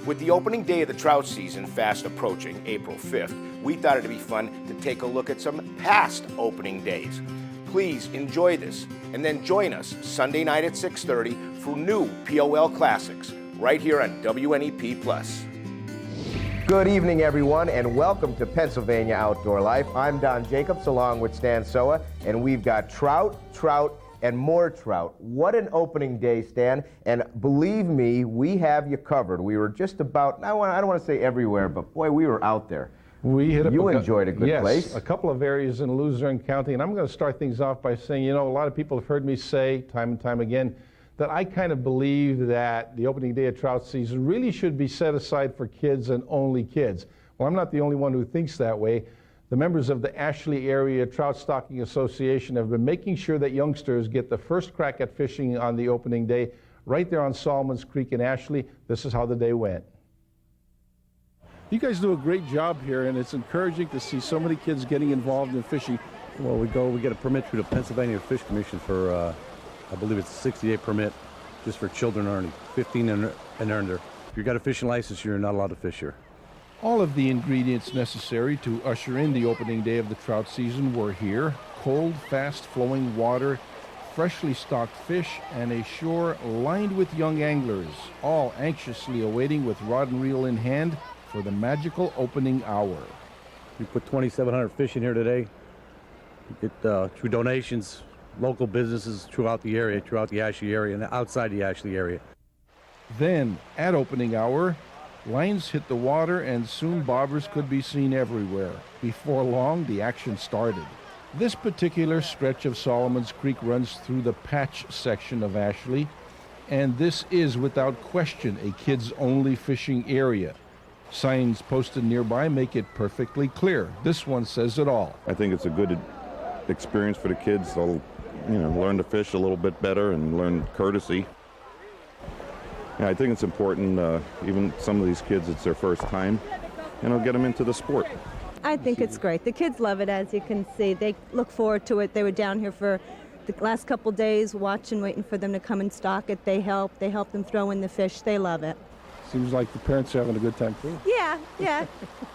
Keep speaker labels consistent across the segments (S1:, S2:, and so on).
S1: With the opening day of the trout season fast approaching, April 5th, we thought it'd be fun to take a look at some past opening days. Please enjoy this, and then join us Sunday night at 6:30 for new POL classics, right here on WNEP+. Good evening, everyone, and welcome to Pennsylvania Outdoor Life. I'm Don Jacobs, along with Stan Sowa, and we've got trout, and more trout. What an opening day, Stan, and believe me, we have you covered. We were just about, I don't want to say everywhere, but boy, we were out there.
S2: We hit up
S1: you enjoyed a good place.
S2: Yes, a couple of areas in Luzerne County, and I'm going to start things off by saying, you know, a lot of people have heard me say time and time again that I kind of believe that the opening day of trout season really should be set aside for kids and only kids. Well, I'm not the only one who thinks that way. The members of the Ashley Area Trout Stocking Association have been making sure that youngsters get the first crack at fishing on the opening day right there on Solomon's Creek in Ashley. This is how the day went. You guys do a great job here, and it's encouraging to see so many kids getting involved in fishing.
S3: Well, we get a permit through the Pennsylvania Fish Commission for, I believe it's a 60-day permit just for children only, 15 and under. If you've got a fishing license, you're not allowed to fish here.
S2: All of the ingredients necessary to usher in the opening day of the trout season were here. Cold, fast-flowing water, freshly stocked fish, and a shore lined with young anglers, all anxiously awaiting with rod and reel in hand for the magical opening hour.
S3: We put 2,700 fish in here today. We get through donations, local businesses throughout the area, throughout the Ashley area and outside the Ashley area.
S2: Then, at opening hour, lines hit the water and soon bobbers could be seen everywhere. Before long, the action started. This particular stretch of Solomon's Creek runs through the Patch section of Ashley, and this is without question a kids-only fishing area. Signs posted nearby make it perfectly clear. This one says it all.
S4: I think it's a good experience for the kids. They'll, learn to fish a little bit better and learn courtesy. Yeah, I think it's important, even some of these kids, it's their first time, get them into the sport.
S5: I think it's great. The kids love it, as you can see. They look forward to it. They were down here for the last couple days watching, waiting for them to come and stock it. They help them throw in the fish. They love it.
S2: Seems like the parents are having a good time too.
S5: Yeah.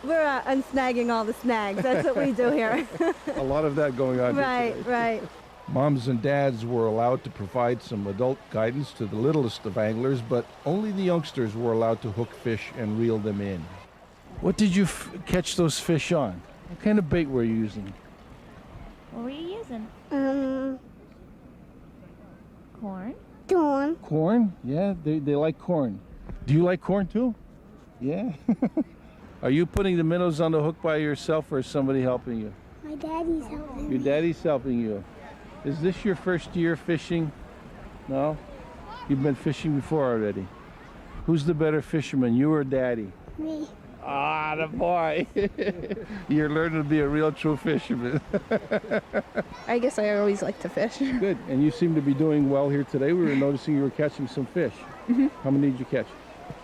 S5: We're unsnagging all the snags. That's what we do here.
S2: A lot of that going on here today.
S5: Right.
S2: Moms and dads were allowed to provide some adult guidance to the littlest of anglers, but only the youngsters were allowed to hook fish and reel them in. What did you catch those fish on? What kind of bait were you using?
S6: What were you using? Corn.
S2: Corn? Yeah, they like corn. Do you like corn too? Yeah. Are you putting the minnows on the hook by yourself, or is somebody helping you?
S7: My daddy's helping me.
S2: Your daddy's helping you. Is this your first year fishing? No? You've been fishing before already. Who's the better fisherman, you or daddy?
S7: Me.
S2: Ah, the boy. You're learning to be a real true fisherman.
S8: I guess I always like to fish.
S2: Good. And you seem to be doing well here today. We were noticing you were catching some fish.
S8: Mm-hmm.
S2: How many did you catch?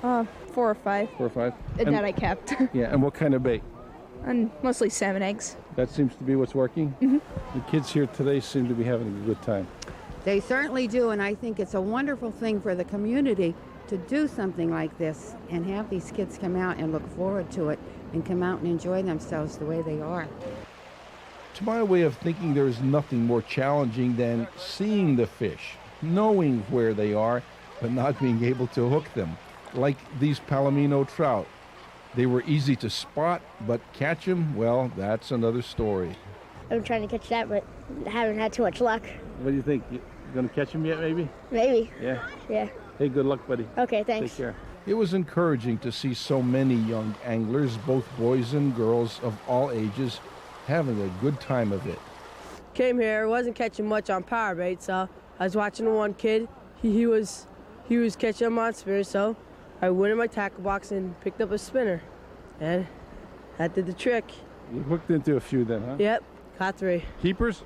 S8: 4 or 5.
S2: 4 or 5?
S8: That I kept.
S2: Yeah, and what kind of bait?
S8: And mostly salmon eggs.
S2: That seems to be what's working?
S8: Mm-hmm.
S2: The kids here today seem to be having a good time.
S9: They certainly do, and I think it's a wonderful thing for the community to do something like this and have these kids come out and look forward to it and come out and enjoy themselves the way they are.
S2: To my way of thinking, there is nothing more challenging than seeing the fish, knowing where they are, but not being able to hook them. Like these Palomino trout. They were easy to spot, but catch them, well, that's another story.
S7: I'm trying to catch that, but I haven't had too much luck.
S2: What do you think? You gonna catch them yet, maybe?
S7: Maybe.
S2: Yeah?
S7: Yeah.
S2: Hey, good luck, buddy.
S7: Okay, thanks.
S2: Take care. It was encouraging to see so many young anglers, both boys and girls of all ages, having a good time of it.
S10: Came here, wasn't catching much on power bait, so I was watching the one kid. He was catching them on spinner, so I went in my tackle box and picked up a spinner, and that did the trick.
S2: You hooked into a few then, huh?
S10: Yep, caught 3.
S2: Keepers?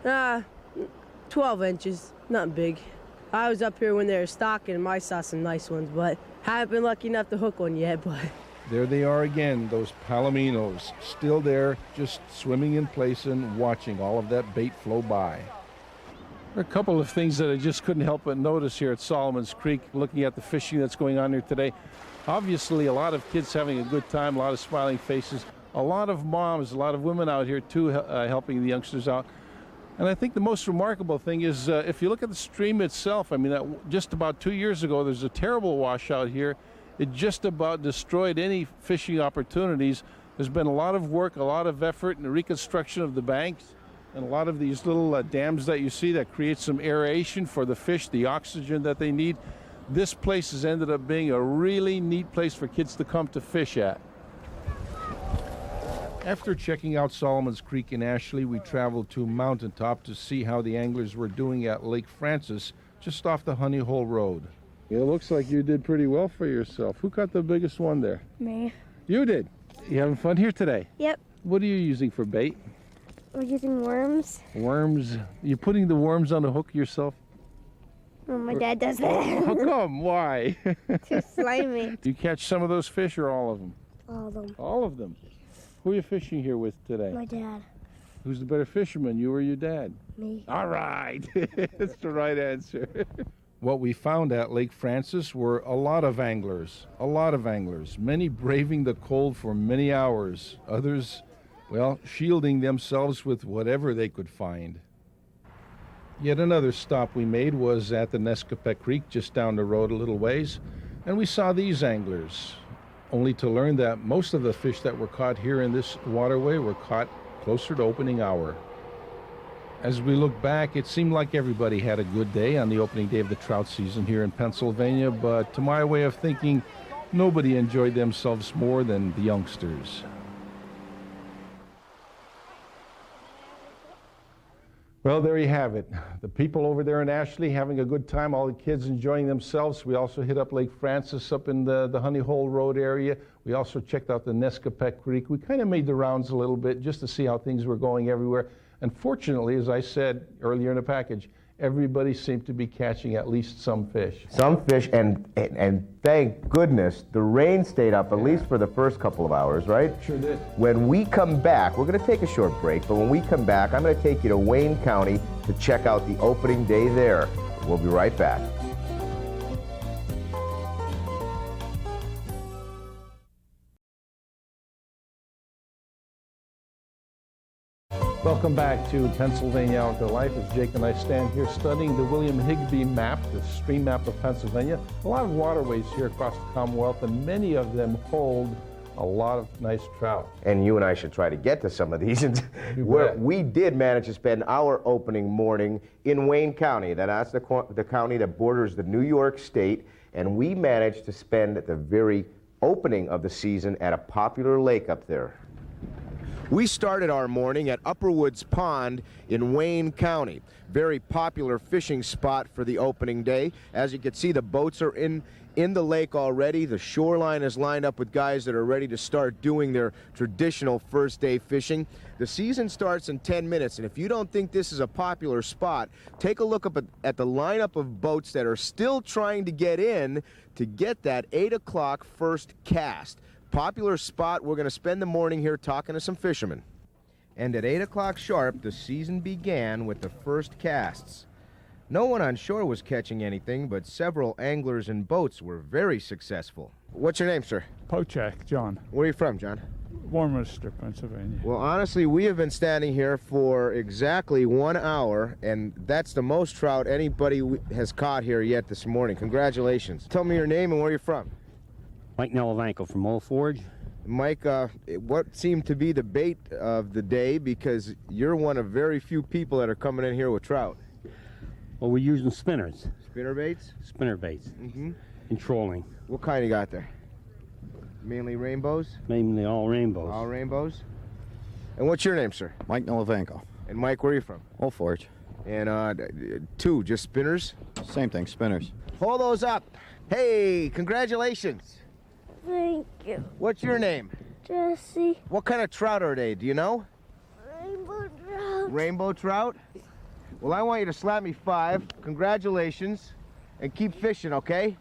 S10: 12 inches, nothing big. I was up here when they were stocking and I saw some nice ones, but haven't been lucky enough to hook one yet, but.
S2: There they are again, those Palominos, still there, just swimming in place and watching all of that bait flow by. There are a couple of things that I just couldn't help but notice here at Solomon's Creek, looking at the fishing that's going on here today. Obviously, a lot of kids having a good time, a lot of smiling faces, a lot of moms, a lot of women out here too helping the youngsters out. And I think the most remarkable thing is if you look at the stream itself, I mean, just about 2 years ago, there's a terrible washout here. It just about destroyed any fishing opportunities. There's been a lot of work, a lot of effort in the reconstruction of the banks and a lot of these little dams that you see that create some aeration for the fish, the oxygen that they need. This place has ended up being a really neat place for kids to come to fish at. After checking out Solomon's Creek in Ashley, we traveled to Mountaintop to see how the anglers were doing at Lake Francis, just off the Honey Hole Road. It looks like you did pretty well for yourself. Who caught the biggest one there?
S7: Me.
S2: You did. You having fun here today?
S7: Yep.
S2: What are you using for bait?
S7: We're using worms.
S2: Worms. You putting the worms on the hook yourself?
S7: Oh, my dad does that.
S2: How come? Why?
S7: Too slimy.
S2: Do you catch some of those fish or all of them?
S7: All of them.
S2: All of them. Who are you fishing here with today?
S7: My dad.
S2: Who's the better fisherman, you or your dad?
S7: Me.
S2: All right. That's the right answer. What we found at Lake Francis were a lot of anglers, many braving the cold for many hours, others, well, shielding themselves with whatever they could find. Yet another stop we made was at the Nescopec Creek, just down the road a little ways, and we saw these anglers, only to learn that most of the fish that were caught here in this waterway were caught closer to opening hour. As we look back, it seemed like everybody had a good day on the opening day of the trout season here in Pennsylvania, but to my way of thinking, nobody enjoyed themselves more than the youngsters. Well, there you have it. The people over there in Ashley having a good time, all the kids enjoying themselves. We also hit up Lake Francis up in the Honey Hole Road area. We also checked out the Nescopec Creek. We kind of made the rounds a little bit just to see how things were going everywhere. And fortunately, as I said earlier in the package, everybody seemed to be catching at least some fish.
S1: Some fish, and thank goodness, the rain stayed up at least for the first couple of hours, right?
S2: Sure did.
S1: When we come back, we're going to take a short break, but when we come back, I'm going to take you to Wayne County to check out the opening day there. We'll be right back.
S2: Welcome back to Pennsylvania Outdoor Life as Jake and I stand here studying the William Higbee map, the stream map of Pennsylvania. A lot of waterways here across the Commonwealth, and many of them hold a lot of nice trout.
S1: And you and I should try to get to some of these. We did manage to spend our opening morning in Wayne County. That's the county that borders the New York State, and we managed to spend the very opening of the season at a popular lake up there. We started our morning at Upper Woods Pond in Wayne County. Very popular fishing spot for the opening day. As you can see, the boats are in the lake already. The shoreline is lined up with guys that are ready to start doing their traditional first day fishing. The season starts in 10 minutes, and if you don't think this is a popular spot, take a look up at the lineup of boats that are still trying to get in to get that 8 o'clock first cast. Popular spot. We're going to spend the morning here talking to some fishermen. And at 8 o'clock sharp, the season began with the first casts. No one on shore was catching anything, but several anglers and boats were very successful. What's your name, sir?
S11: Pochak, John.
S1: Where are you from, John?
S11: Warminster, Pennsylvania.
S1: Well, honestly, we have been standing here for exactly 1 hour, and that's the most trout anybody has caught here yet this morning. Congratulations. Tell me your name and where you're from.
S12: Mike Nelavanko from Old Forge.
S1: Mike, what seemed to be the bait of the day, because you're one of very few people that are coming in here with trout?
S12: Well, we're using spinners.
S1: Spinner baits?
S12: Spinner baits.
S1: Mm-hmm.
S12: And trolling.
S1: What kind you got there? Mainly rainbows?
S12: Mainly all rainbows.
S1: All rainbows? And what's your name, sir?
S13: Mike Nelavanko.
S1: And Mike, where are you from?
S13: Old Forge.
S1: And two, just spinners?
S13: Same thing, spinners.
S1: Hold those up. Hey, congratulations.
S7: Thank you.
S1: What's your name?
S7: Jesse.
S1: What kind of trout are they? Do you know?
S7: Rainbow trout.
S1: Rainbow trout? Well, I want you to slap me 5. Congratulations. And keep fishing, okay?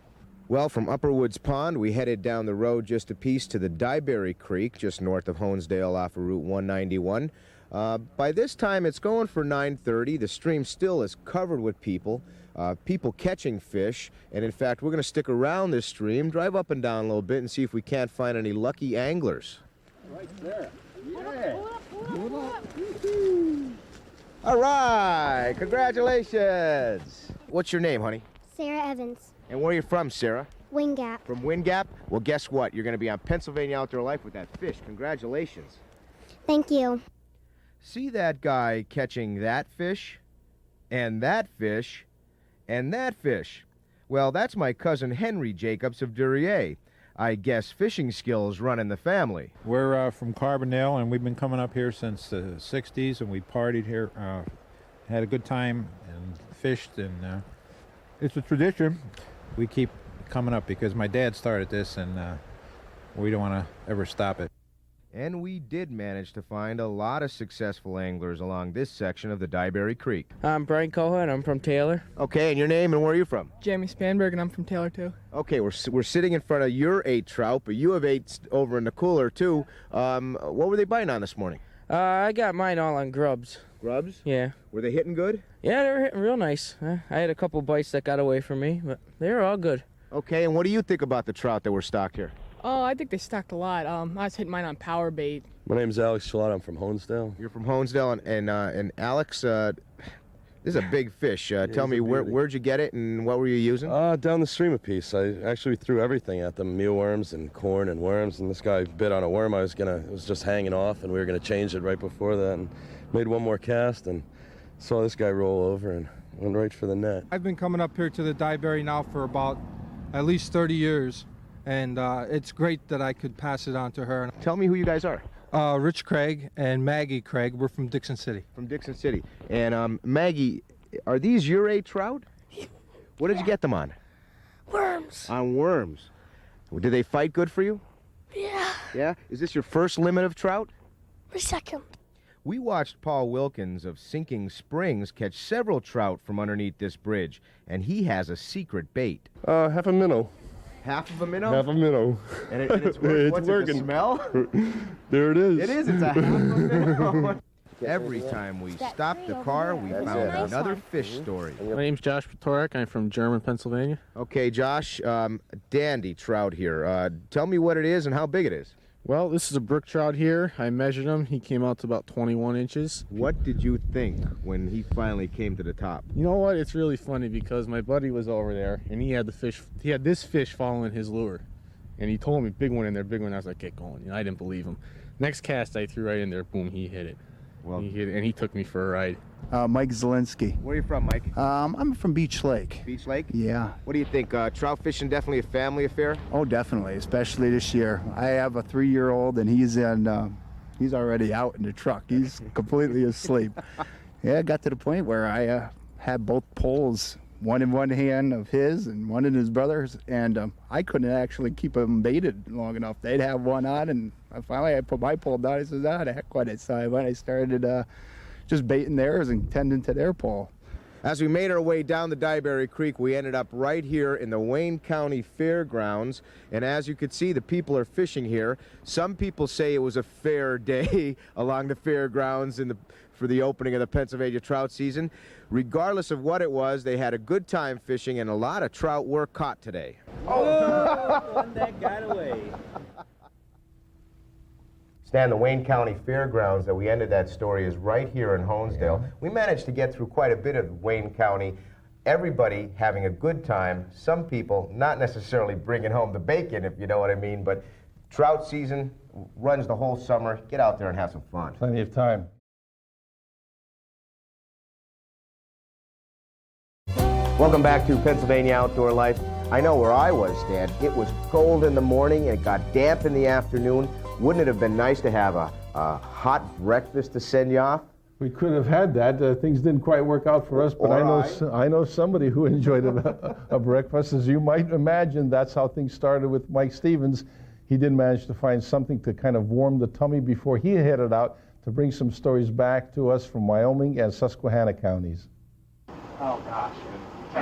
S1: Well, from Upper Woods Pond, we headed down the road just a piece to the Dyeberry Creek, just north of Honesdale off of Route 191. By this time, it's going for 9:30. The stream still is covered with people, people catching fish. And in fact, we're going to stick around this stream, drive up and down a little bit, and see if we can't find any lucky anglers.
S14: Right there. Yeah.
S1: All right, congratulations. What's your name, honey?
S7: Sarah Evans.
S1: And where are you from, Sarah?
S7: Wind Gap.
S1: From Wind Gap? Well, guess what? You're going to be on Pennsylvania Outdoor Life with that fish. Congratulations.
S7: Thank you.
S1: See that guy catching that fish, and that fish, and that fish? Well, that's my cousin Henry Jacobs of Duryea. I guess fishing skills run in the family.
S15: We're from Carbondale, and we've been coming up here since the 60s, and we partied here, had a good time, and fished, and it's a tradition. We keep coming up because my dad started this, and we don't want to ever stop it. And we did manage to find a lot of successful anglers along this section of the Dyeberry Creek.
S10: I'm Brian Cohen. I'm from Taylor.
S1: Okay, and your name and where are you from?
S16: Jamie Spanberg, and I'm from Taylor, too.
S1: Okay, we're sitting in front of your 8 trout, but you have 8 over in the cooler, too. What were they biting on this morning?
S10: I got mine all on grubs.
S1: Grubs?
S10: Yeah.
S1: Were they hitting good?
S10: Yeah, they were hitting real nice. I had a couple bites that got away from me, but they were all good.
S1: Okay, and what do you think about the trout that were stocked here?
S16: Oh, I think they stacked a lot. I was hitting mine on power bait.
S3: My name's Alex Schlott. I'm from Honesdale.
S1: You're from Honesdale, and Alex, this is a big fish. Tell me, where'd you get it, and what were you using?
S3: Down the stream a piece. I actually threw everything at them, mealworms and corn and worms, and this guy bit on a worm. It was just hanging off, and we were gonna change it right before that, and made one more cast, and saw this guy roll over and went right for the net.
S17: I've been coming up here to the Dyeberry now for about at least 30 years. And it's great that I could pass it on to her.
S1: Tell me who you guys are.
S17: Rich Craig and Maggie Craig. We're from Dixon City.
S1: From Dixon City. And Maggie, are these your 8 trout? What did you get them on?
S7: Worms.
S1: On worms. Did they fight good for you?
S7: Yeah.
S1: Yeah? Is this your first limit of trout?
S7: My second.
S1: We watched Paul Wilkins of Sinking Springs catch several trout from underneath this bridge, and he has a secret bait.
S3: Half a minnow.
S1: Half of a minnow?
S3: Half a minnow.
S1: And it's working. What's
S3: working.
S1: It, the smell?
S3: There it is.
S1: It is. It's a half a minnow. Every time we stopped the car, we found another fish story.
S18: My name's Josh Patorek. I'm from German, Pennsylvania.
S1: Okay, Josh, dandy trout here. Tell me what it is and how big it is.
S18: Well, this is a brook trout here. I measured him. He came out to about 21 inches.
S1: What did you think when he finally came to the top?
S18: You know what? It's really funny because my buddy was over there and he had this fish following his lure. And he told me, big one in there, big one. I was like, get going. You know, I didn't believe him. Next cast I threw right in there, boom, he hit it. Well, he hit it, and he took me for a ride.
S19: Mike Zielinski.
S1: Where are you from, Mike?
S19: I'm from Beach Lake.
S1: Beach Lake?
S19: Yeah.
S1: What do you think? Trout fishing definitely a family affair?
S19: Oh, definitely, especially this year. I have a 3-year-old, and he's already out in the truck. He's completely asleep. Yeah, it got to the point where I had both poles, one in one hand of his and one in his brother's, and I couldn't actually keep them baited long enough. They'd have one on, and finally I put my pole down. I said, the heck with it. So I started just baiting theirs and tending to their pole.
S1: As we made our way down the Dyeberry Creek, we ended up right here in the Wayne County Fairgrounds. And as you can see, the people are fishing here. Some people say it was a fair day along the fairgrounds for the opening of the Pennsylvania trout season. Regardless of what it was, they had a good time fishing, and a lot of trout were caught today.
S14: Oh, one that got away.
S1: Stan, the Wayne County Fairgrounds that we ended that story is right here in Honesdale. We managed to get through quite a bit of Wayne County. Everybody having a good time. Some people not necessarily bringing home the bacon, if you know what I mean, but trout season runs the whole summer. Get out there and have some fun.
S2: Plenty of time.
S1: Welcome back to Pennsylvania Outdoor Life. I know where I was, Stan. It was cold in the morning and it got damp in the afternoon. Wouldn't it have been nice to have a hot breakfast to send you off?
S2: We could have had that. Things didn't quite work out for us, but I know somebody who enjoyed a breakfast. As you might imagine, that's how things started with Mike Stevens. He did manage to find something to kind of warm the tummy before he headed out to bring some stories back to us from Wyoming and Susquehanna counties.
S20: Oh, gosh.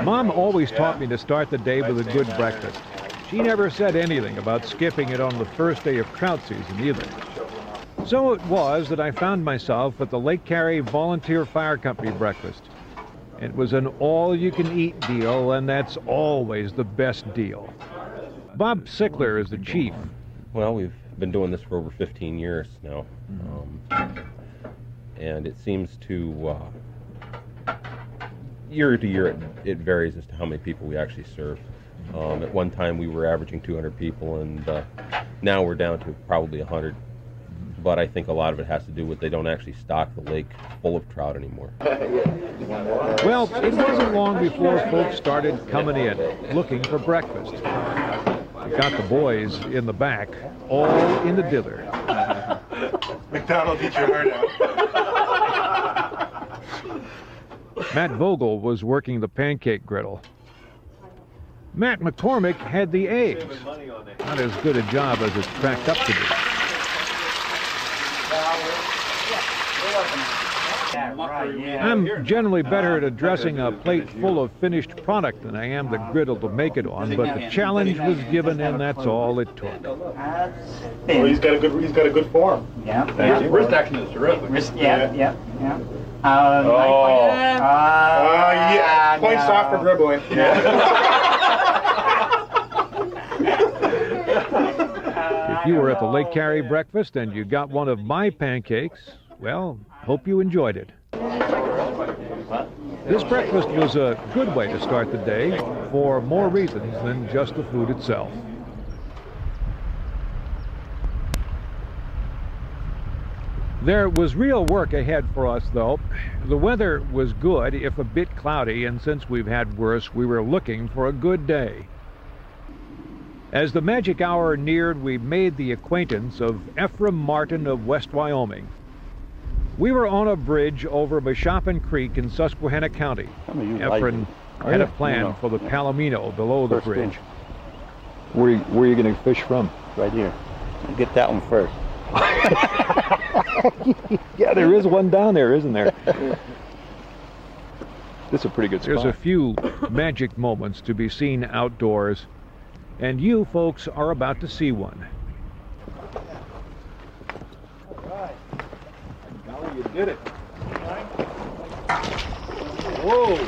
S20: Mom always taught me to start the day with a good breakfast. She never said anything about skipping it on the first day of trout season either. So it was that I found myself at the Lake Carey Volunteer Fire Company breakfast. It was an all-you-can-eat deal, and that's always the best deal. Bob Sickler is the chief.
S21: Well, we've been doing this for over 15 years now. And it seems to, year to year, it varies as to how many people we actually serve. At one time we were averaging 200 people, and now we're down to probably 100. But I think a lot of it has to do with they don't actually stock the lake full of trout anymore.
S20: Well, it wasn't long before folks started coming in, looking for breakfast. We got the boys in the back, all in the dither.
S22: McDonald, eat your heart out.
S20: Matt Vogel was working the pancake griddle. Matt McCormick had the eggs. Not as good a job as it's cracked up to be. I'm generally better at addressing a plate full of finished product than I am the griddle to make it on, but the challenge was given, and that's all it took.
S22: Well, he's got a good form.
S23: Yeah.
S22: Wrist action is terrific.
S23: Yeah.
S22: Yeah. Points off for dribbling.
S20: If you were at the Lake Carey breakfast and you got one of my pancakes, well, hope you enjoyed it. This breakfast was a good way to start the day for more reasons than just the food itself. There was real work ahead for us, though. The weather was good, if a bit cloudy, and since we've had worse, we were looking for a good day. As the magic hour neared, we made the acquaintance of Ephraim Martin of West Wyoming. We were on a bridge over Bishopin Creek in Susquehanna County. Ephraim had a plan for the Palomino below the bridge. Where are you going to fish from?
S23: Right here. I'll get that one first.
S20: Yeah, there is one down there, isn't there? This is a pretty good spot. There's a few magic moments to be seen outdoors, and you folks are about to see one.
S22: Golly, you did it. Whoa.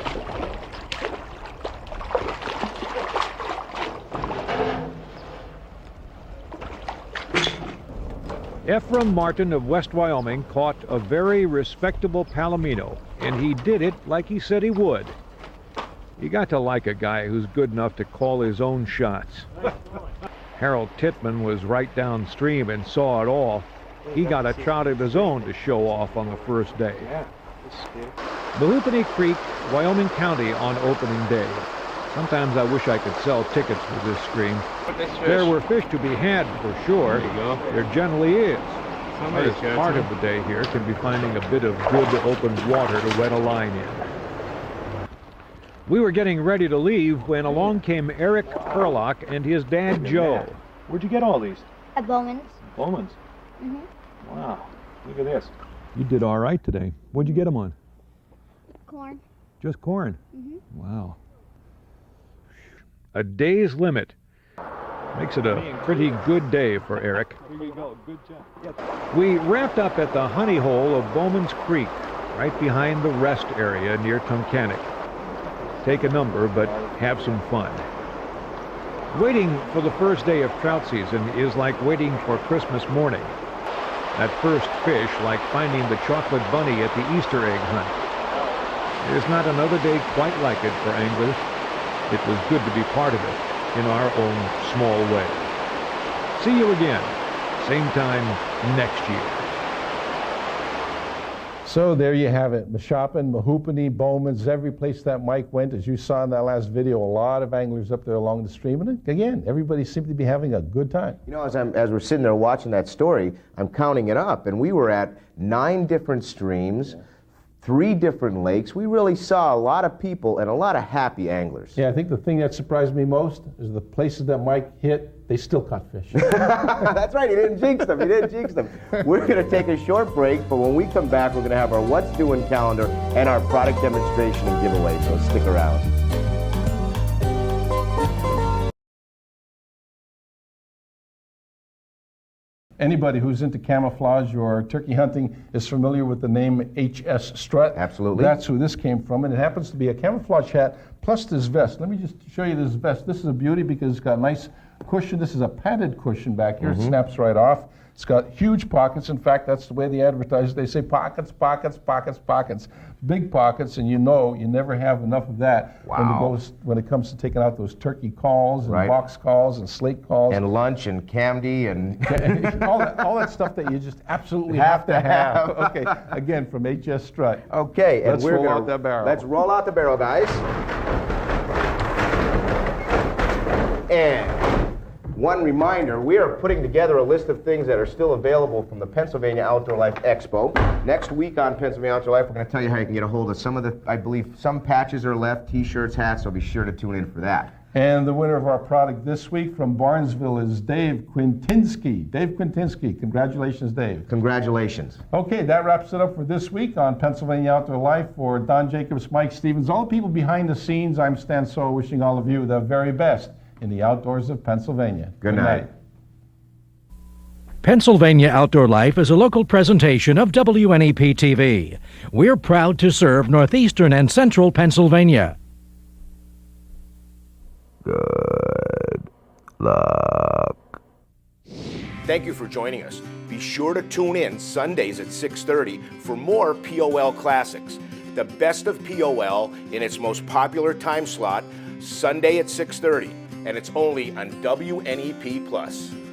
S20: Ephraim Martin of West Wyoming caught a very respectable Palomino, and he did it like he said he would. You got to like a guy who's good enough to call his own shots. Harold Tittman was right downstream and saw it all. He got a trout of his own to show off on the first day. Mahoopany Creek, Wyoming County on opening day. Sometimes I wish I could sell tickets for this stream. There were fish to be had for sure. There generally is. Hardest part of the day here can be finding a bit of good open water to wet a line in. We were getting ready to leave when along came Eric Perlock and his dad Joe.
S22: Where'd you get all these?
S7: At Bowman's.
S22: Bowman's?
S7: Mm-hmm.
S22: Wow. Look at this.
S20: You did all right today. What'd you get them on?
S7: Corn.
S20: Just corn?
S7: Mm-hmm.
S20: Wow. A day's limit. Makes it a pretty good day for Eric.
S22: Here you go. Good job.
S20: We wrapped up at the honey hole of Bowman's Creek, right behind the rest area near Tunkhannock. Take a number, but have some fun. Waiting for the first day of trout season is like waiting for Christmas morning. That first fish like finding the chocolate bunny at the Easter egg hunt. There's not another day quite like it for anglers. It was good to be part of it in our own small way. See you again, same time next year.
S2: So there you have it. Bishopin, Mahoopany, Bowman's, every place that Mike went, as you saw in that last video, a lot of anglers up there along the stream. And again, everybody seemed to be having a good time.
S1: You know, as we're sitting there watching that story, I'm counting it up, and we were at 9 different streams, 3 different lakes. We really saw a lot of people and a lot of happy anglers.
S2: Yeah, I think the thing that surprised me most is the places that Mike hit, they still caught fish.
S1: That's right, he didn't jinx them, We're going to take a short break, but when we come back, we're going to have our What's Doing calendar and our product demonstration and giveaway, so stick around.
S2: Anybody who's into camouflage or turkey hunting is familiar with the name H.S. Strut.
S1: Absolutely.
S2: That's who this came from, and it happens to be a camouflage hat plus this vest. Let me just show you this vest. This is a beauty because it's got a nice cushion. This is a padded cushion back here. It snaps right off. It's got huge pockets. In fact, that's the way they advertise it. They say pockets, pockets, pockets, pockets. Big pockets, and you know you never have enough of that when it comes to taking out those turkey calls and box calls and slate calls.
S1: And lunch and candy and
S2: all that stuff that you just absolutely have to have. Okay, again, from HS Strut.
S1: Okay, and
S2: let's
S1: we're
S2: roll
S1: gonna,
S2: out that barrel.
S1: Let's roll out the barrel, guys. And one reminder, we are putting together a list of things that are still available from the Pennsylvania Outdoor Life Expo. Next week on Pennsylvania Outdoor Life, we're going to tell you how you can get a hold of some of the, I believe, some patches are left, t-shirts, hats, so be sure to tune in for that.
S2: And the winner of our product this week from Barnesville is Dave Quintinsky. Dave Quintinsky. Congratulations, Dave.
S1: Congratulations.
S2: Okay, that wraps it up for this week on Pennsylvania Outdoor Life. For Don Jacobs, Mike Stevens, all the people behind the scenes, I'm Stan Sowa, wishing all of you the very best in the outdoors of Pennsylvania.
S1: Good night.
S4: Pennsylvania Outdoor Life is a local presentation of WNEP-TV. We're proud to serve northeastern and central Pennsylvania.
S1: Good luck. Thank you for joining us. Be sure to tune in Sundays at 6:30 for more POL classics. The best of POL in its most popular time slot, Sunday at 6:30. And it's only on WNEP+.